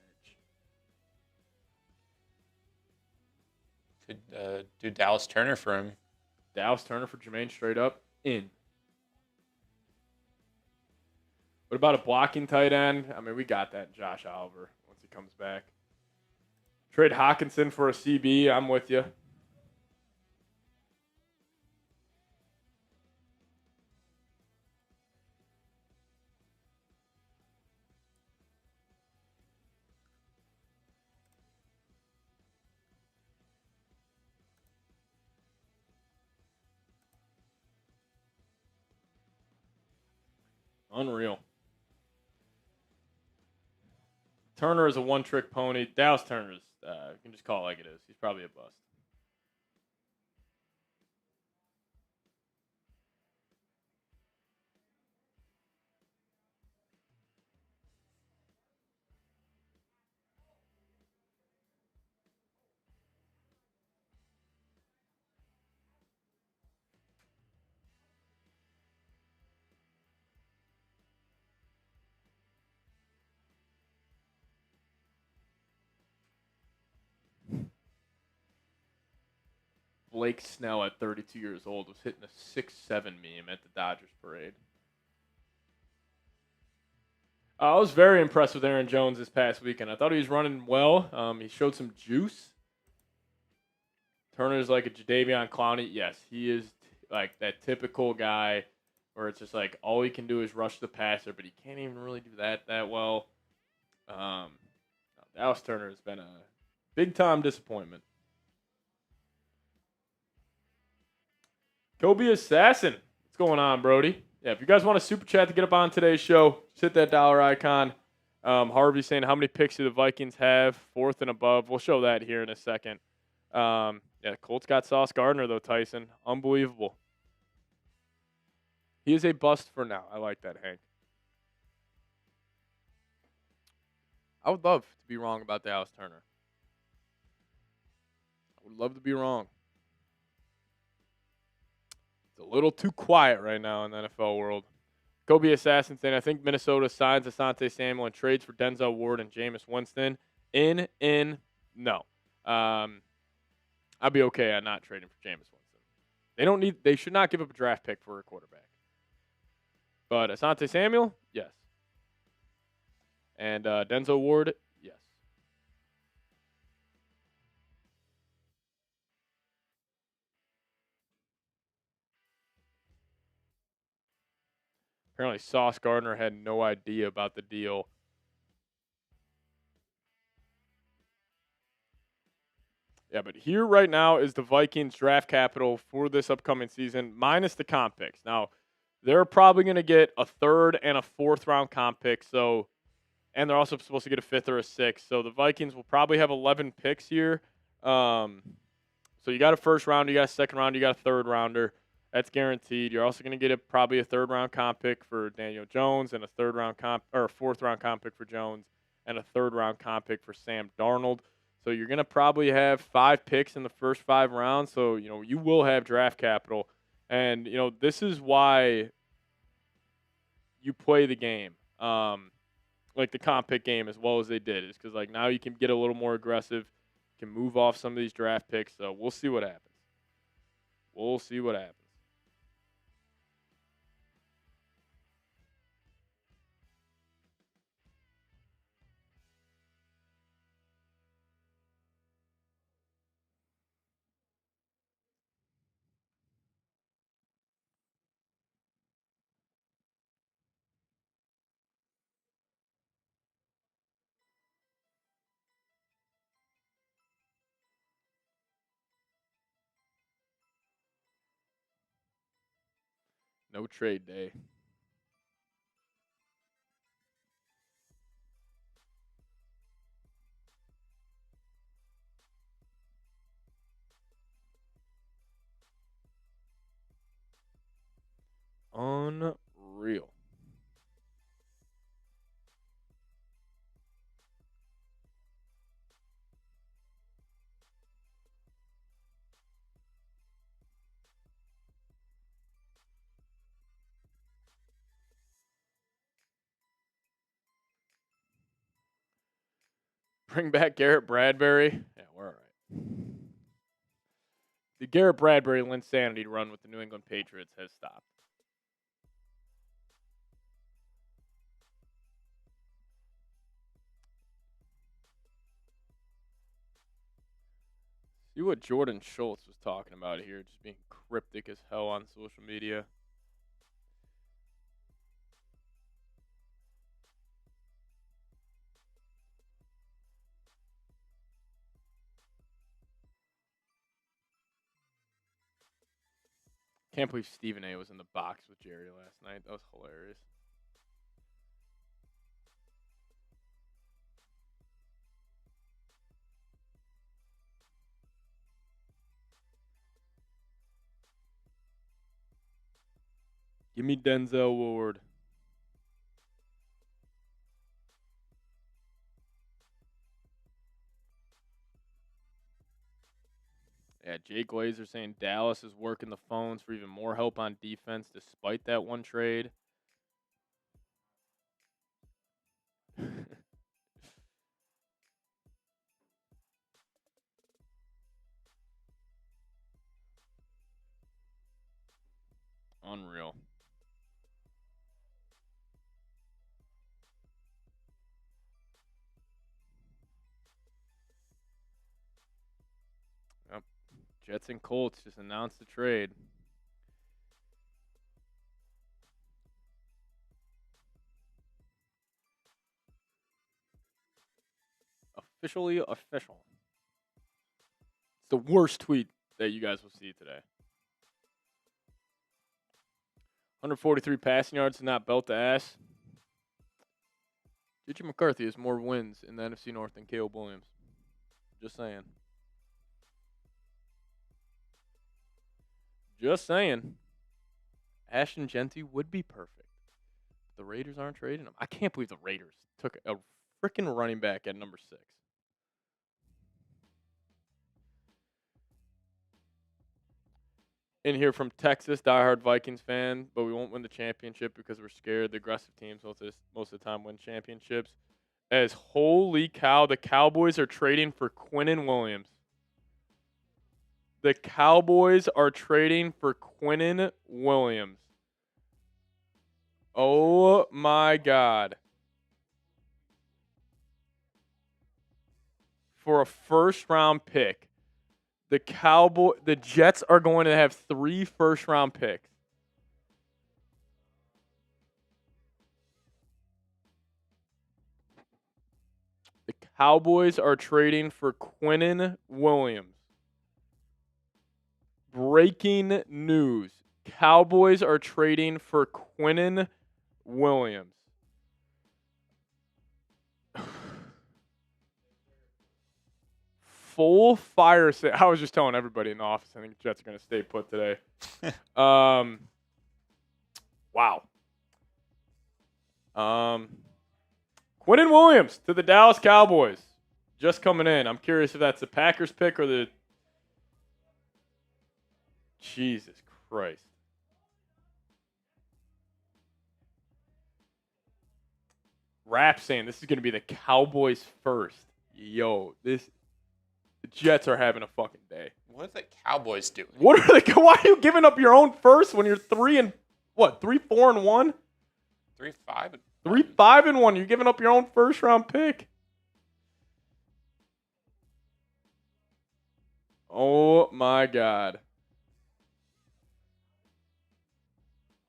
edge. Could do Dallas Turner for him. Dallas Turner for Jermaine straight up in. What about a blocking tight end? I mean, we got that in Josh Oliver once he comes back. Trade Hawkinson for a CB. I'm with you. Unreal. Turner is a one-trick pony. Dallas Turner is, you can just call it like it is. He's probably a bust. Blake Snell at 32 years old was hitting a 6'7" meme at the Dodgers parade. I was very impressed with Aaron Jones this past weekend. I thought he was running well. He showed some juice. Turner's like a Jadeveon Clowney. Yes, he is like that typical guy where it's just like all he can do is rush the passer, but he can't even really do that well. Dallas Turner has been a big-time disappointment. Kobe Assassin. What's going on, Brody? Yeah, if you guys want a super chat to get up on today's show, just hit that dollar icon. Harvey saying how many picks do the Vikings have? Fourth and above. We'll show that here in a second. Yeah, Colts got Sauce Gardner, though, Tyson. Unbelievable. He is a bust for now. I like that, Hank. I would love to be wrong about Dallas Turner. I would love to be wrong. It's a little too quiet right now in the NFL world. Kobe Assassin saying, I think Minnesota signs Asante Samuel and trades for Denzel Ward and Jameis Winston. No. I'd be okay on not trading for Jameis Winston. They should not give up a draft pick for a quarterback. But Asante Samuel, yes. And Denzel Ward, yes. Apparently Sauce Gardner had no idea about the deal. Yeah, but here right now is the Vikings draft capital for this upcoming season, minus the comp picks. Now, they're probably going to get a third and a fourth round comp pick. And they're also supposed to get a fifth or a sixth. So the Vikings will probably have 11 picks here. So you got a first round, you got a second round, you got a third rounder. That's guaranteed. You're also going to get probably a third round comp pick for Daniel Jones and a fourth round comp pick for Jones and a third round comp pick for Sam Darnold. So you're going to probably have 5 picks in the first 5 rounds. So, you will have draft capital. And, this is why you play the game, like the comp pick game as well as they did. Is because, now you can get a little more aggressive, can move off some of these draft picks. So we'll see what happens. We'll see what happens. No trade day. Unreal. Bring back Garrett Bradbury. Yeah, we're all right. The Garrett Bradbury Linsanity run with the New England Patriots has stopped. See what Jordan Schultz was talking about here, just being cryptic as hell on social media. Can't believe Stephen A was in the box with Jerry last night. That was hilarious. Give me Denzel Ward. Yeah, Jake Glazer saying Dallas is working the phones for even more help on defense despite that one trade. Unreal. Yep. Jets and Colts just announced the trade. Officially official. It's the worst tweet that you guys will see today. 143 passing yards to not belt the ass. JJ McCarthy has more wins in the NFC North than Caleb Williams. Just saying. Just saying. Ashton Genty would be perfect. The Raiders aren't trading him. I can't believe the Raiders took a freaking running back at number 6. In here from Texas, diehard Vikings fan, but we won't win the championship because we're scared. The aggressive teams most of the time win championships. As holy cow, the Cowboys are trading for Quinnen Williams. The Cowboys are trading for Quinnen Williams. Oh my God. For a first-round pick. The Jets are going to have 3 first-round picks. The Cowboys are trading for Quinnen Williams. Breaking news. Cowboys are trading for Quinnen Williams. Full fire sale. I was just telling everybody in the office, I think the Jets are going to stay put today. Wow. Quinnen Williams to the Dallas Cowboys. Just coming in. I'm curious if that's the Packers pick or the... Jesus Christ. Rap saying this is going to be the Cowboys first. Yo, the Jets are having a fucking day. What are the Cowboys doing? Why are you giving up your own first when you're 3-4-1? 3-5. 3-5-1. You're giving up your own first round pick. Oh my God.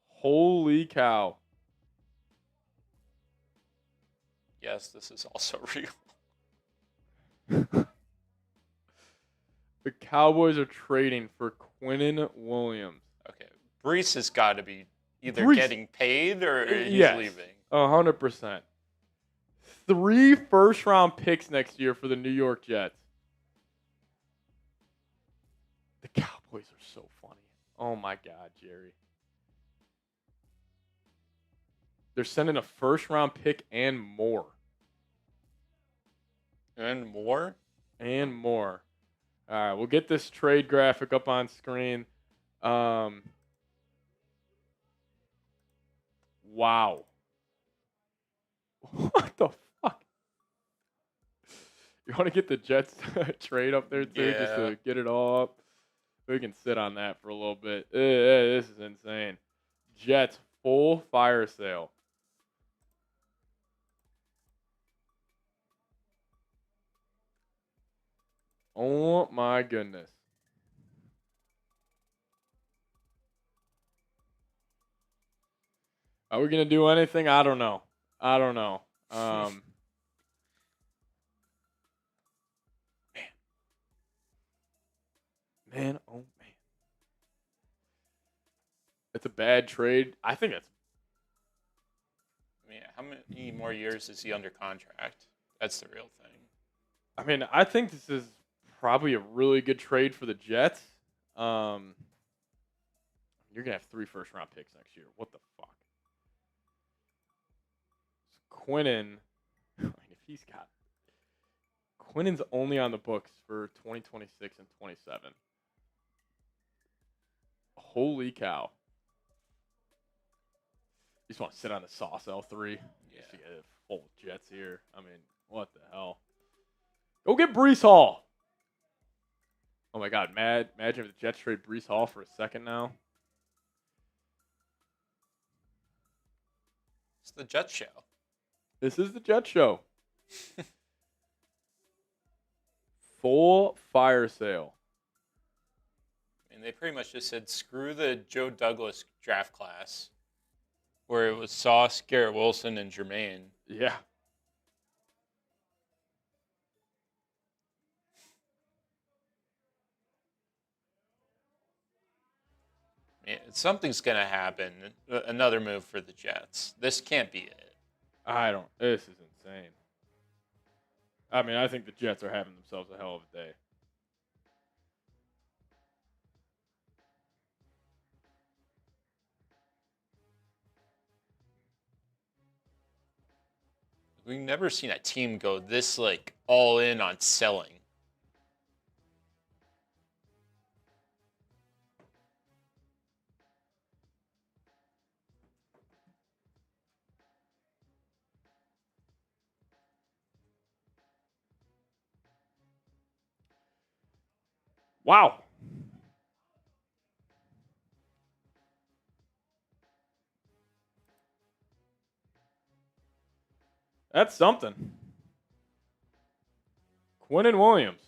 Holy cow. Yes, this is also real. The Cowboys are trading for Quinnen Williams. Okay. Brees has got to be either getting paid or he's leaving. 100%. 3 first-round picks next year for the New York Jets. The Cowboys are so funny. Oh, my God, Jerry. They're sending a first-round pick and more. And more? And more. All right, we'll get this trade graphic up on screen. Wow. What the fuck? You want to get the Jets trade up there too, just to get it all up? We can sit on that for a little bit. This is insane. Jets full fire sale. Oh my goodness. Are we going to do anything? I don't know. Man. Man, oh man. It's a bad trade. I think it's... I mean, how many more years is he under contract? That's the real thing. I mean, I think this is probably a really good trade for the Jets. I'm You're going to have 3 first-round picks next year. What the fuck? Quinnen, if he's got... Quinnen's only on the books for 2026 and 27. Holy cow. You just want to sit on the sauce L3? Yeah. Just to get it full Jets here. I mean, what the hell? Go get Breece Hall. Oh my God, imagine if the Jets trade Breece Hall for a second now. It's the Jets show. This is the Jets show. Full fire sale. And they pretty much just said, screw the Joe Douglas draft class, where it was Sauce, Garrett Wilson, and Jermaine. Yeah. Yeah, something's going to happen. Another move for the Jets. This can't be it. This is insane. I mean, I think the Jets are having themselves a hell of a day. We've never seen a team go this, like, all in on selling. Wow. That's something. Quinnen Williams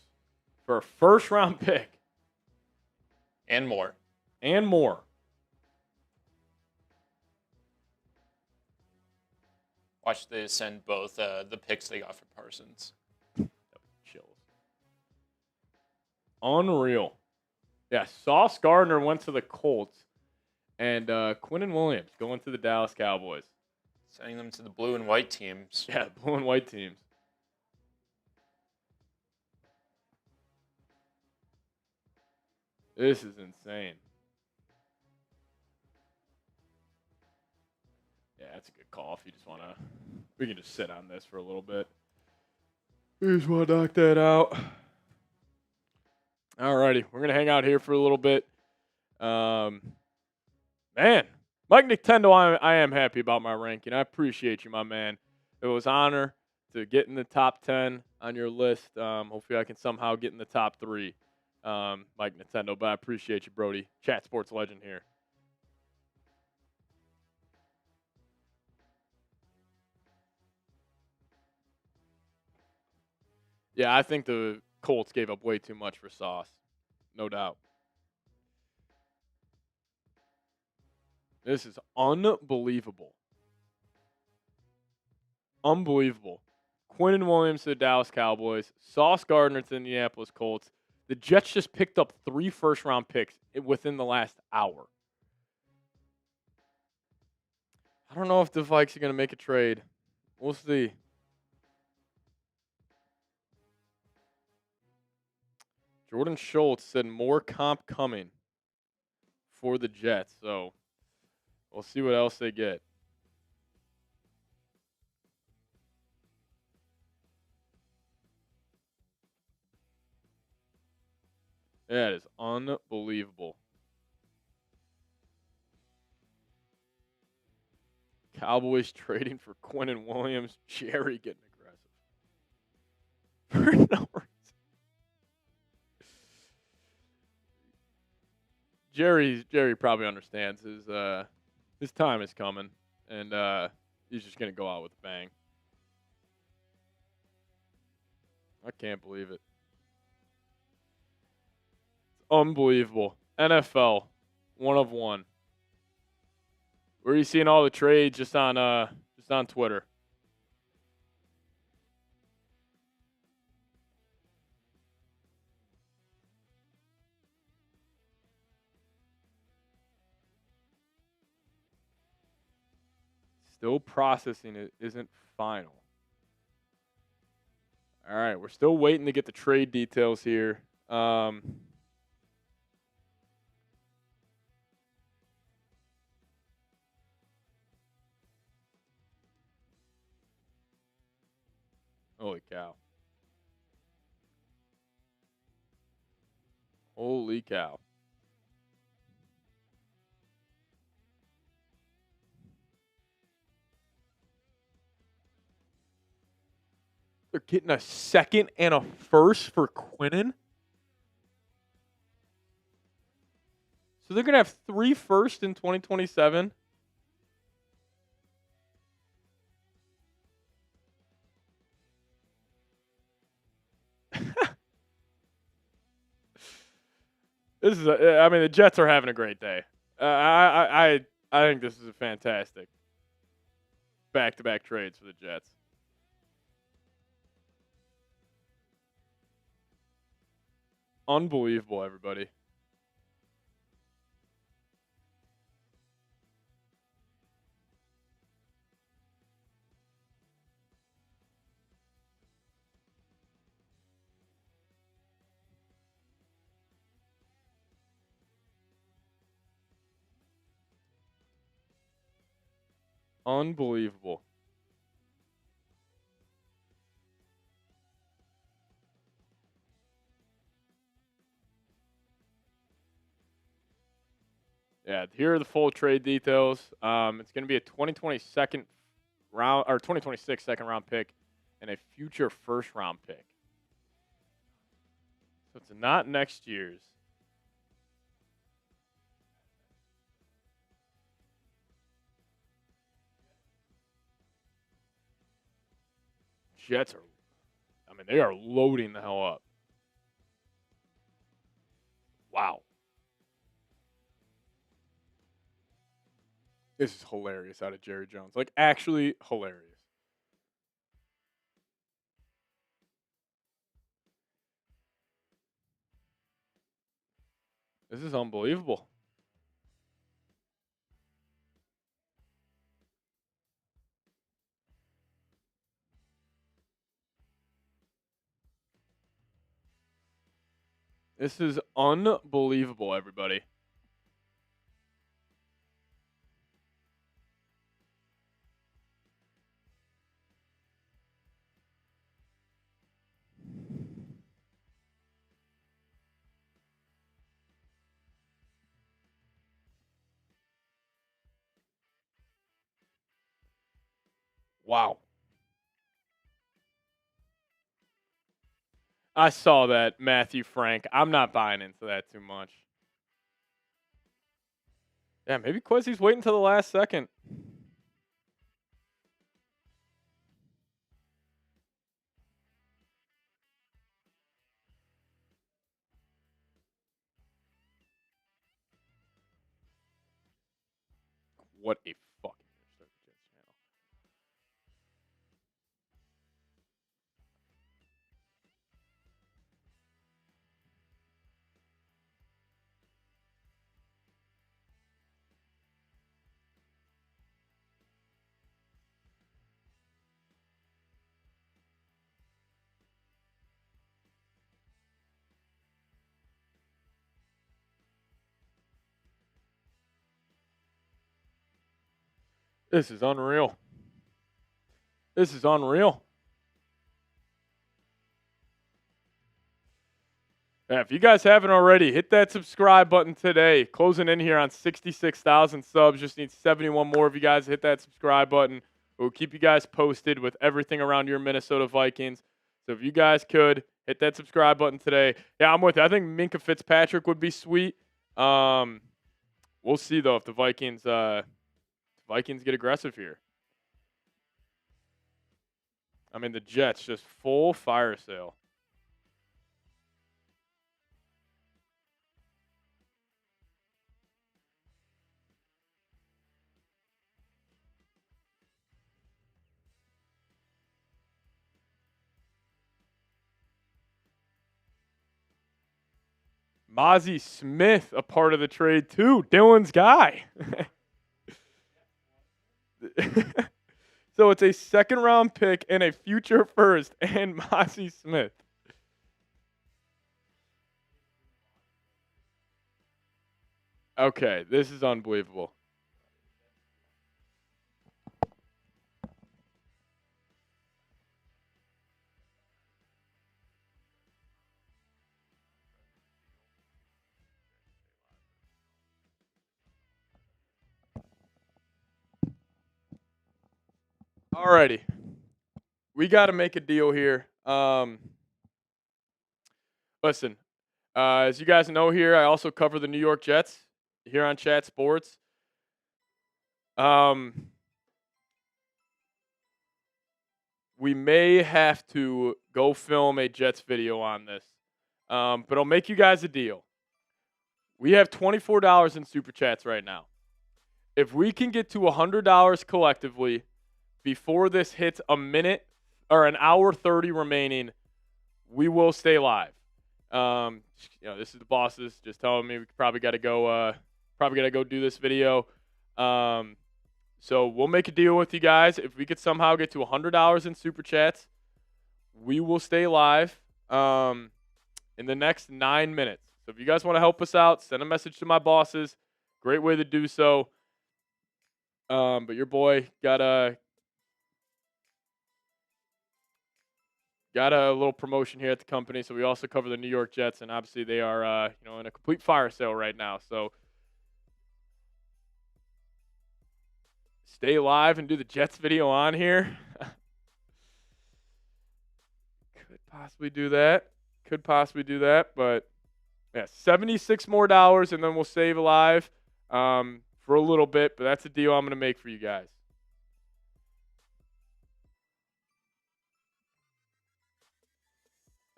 for a first-round pick. And more. And more. Watch they send both the picks they got for Parsons. Chills. Unreal. Yeah, Sauce Gardner went to the Colts. And Quinnen Williams going to the Dallas Cowboys. Sending them to the blue and white teams. Yeah, blue and white teams. This is insane. Yeah, that's a good call if you just want to. We can just sit on this for a little bit. We just want to knock that out. Alrighty, we're going to hang out here for a little bit. Man, Mike Nintendo, I am happy about my ranking. I appreciate you, my man. It was an honor to get in the top 10 on your list. Hopefully I can somehow get in the top 3, Mike Nintendo. But I appreciate you, Brody. Chat Sports legend here. Yeah, I think the Colts gave up way too much for Sauce. No doubt. This is unbelievable. Unbelievable. Quinnen Williams to the Dallas Cowboys. Sauce Gardner to the Indianapolis Colts. The Jets just picked up 3 first-round picks within the last hour. I don't know if the Vikes are going to make a trade. We'll see. Jordan Schultz said more comp coming for the Jets. So we'll see what else they get. That is unbelievable. Cowboys trading for Quinnen Williams. Jerry getting aggressive. For no reason. Jerry probably understands his time is coming, and he's just gonna go out with a bang. I can't believe it. It's unbelievable. NFL, 1 of 1. Where are you seeing all the trades? Just on Twitter. Still processing. It isn't final. All right, we're still waiting to get the trade details here. Holy cow. Holy cow. They're getting a second and a first for Quinnen. So they're going to have 3 firsts in 2027. This is I mean, the Jets are having a great day. I think this is a fantastic back-to-back trades for the Jets. Unbelievable, everybody. Unbelievable. Yeah, here are the full trade details. It's going to be a 2022 round or 2026 second round pick and a future first round pick. So it's not next year's. Jets are, I mean, they are loading the hell up. Wow. This is hilarious out of Jerry Jones. Like, actually hilarious. This is unbelievable. This is unbelievable, everybody. Wow. I saw that, Matthew Frank. I'm not buying into that too much. Yeah, maybe Quezzy's waiting until the last second. What a fucking start the Jets channel. This is unreal. This is unreal. Yeah, if you guys haven't already, hit that subscribe button today. Closing in here on 66,000 subs. Just need 71 more of you guys to hit that subscribe button. We'll keep you guys posted with everything around your Minnesota Vikings. So if you guys could, hit that subscribe button today. Yeah, I'm with you. I think Minkah Fitzpatrick would be sweet. We'll see, though, if the Vikings get aggressive here. I mean, the Jets just full fire sale. Mozzie Smith, a part of the trade too. Dylan's guy. So it's a second round pick and a future first and Mozzie Smith. Okay, this is unbelievable. Alrighty. We got to make a deal here. Listen, as you guys know here, I also cover the New York Jets here on Chat Sports. We may have to go film a Jets video on this, but I'll make you guys a deal. We have $24 in Super Chats right now. If we can get to $100 collectively before this hits a minute or an hour 30 remaining, we will stay live. This is the bosses just telling me we probably got to go do this video. So we'll make a deal with you guys. If we could somehow get to $100 in Super Chats, we will stay live in the next 9 minutes. So if you guys want to help us out, send a message to my bosses. Great way to do so. But your boy got a little promotion here at the company. So we also cover the New York Jets, and obviously they are in a complete fire sale right now. So stay live and do the Jets video on here. Could possibly do that. But yeah, $76 more, and then we'll save alive for a little bit. But that's a deal I'm going to make for you guys.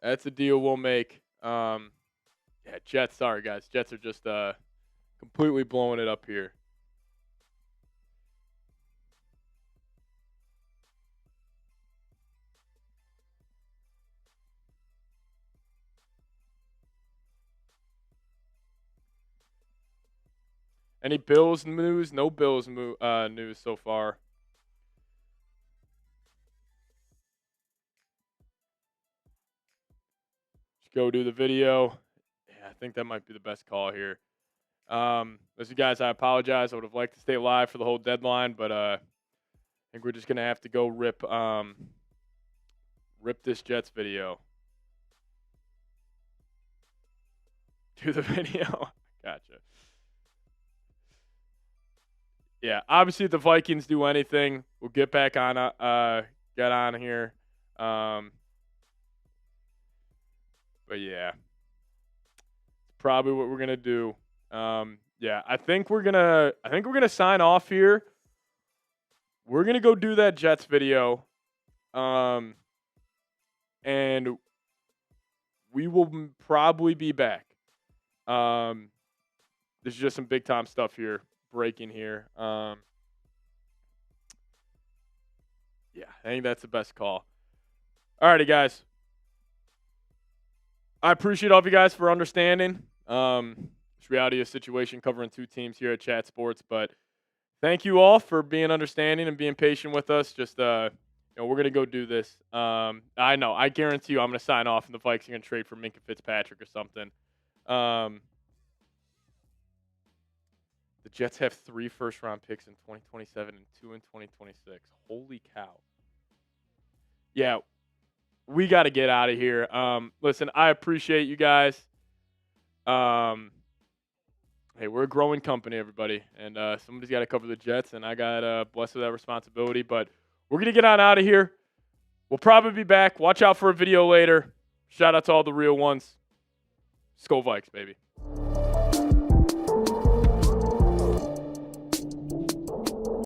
That's a deal we'll make. Jets. Sorry, guys. Jets are just completely blowing it up here. Any Bills news? No Bills news so far. Just go do the video. Yeah, I think that might be the best call here. As you guys, I apologize. I would have liked to stay live for the whole deadline, but I think we're just gonna have to go rip this Jets video. Do the video. Gotcha. Yeah, obviously if the Vikings do anything, we'll get back on get on here. But yeah. It's probably what we're gonna do. Yeah, I think we're gonna sign off here. We're gonna go do that Jets video. And we will probably be back. There's just some big time stuff here. Breaking here. Yeah, I think that's the best call. Alrighty, guys. I appreciate all of you guys for understanding. It's reality of situation covering two teams here at Chat Sports, but thank you all for being understanding and being patient with us. Just we're gonna go do this. I know. I guarantee you, I'm gonna sign off, and the Vikings are gonna trade for Minkah Fitzpatrick or something. The Jets have 3 first-round picks in 2027 and 2 in 2026. Holy cow. Yeah, we got to get out of here. Listen, I appreciate you guys. Hey, we're a growing company, everybody, and somebody's got to cover the Jets, and I got blessed with that responsibility. But we're going to get on out of here. We'll probably be back. Watch out for a video later. Shout out to all the real ones. SKOL Vikes, baby.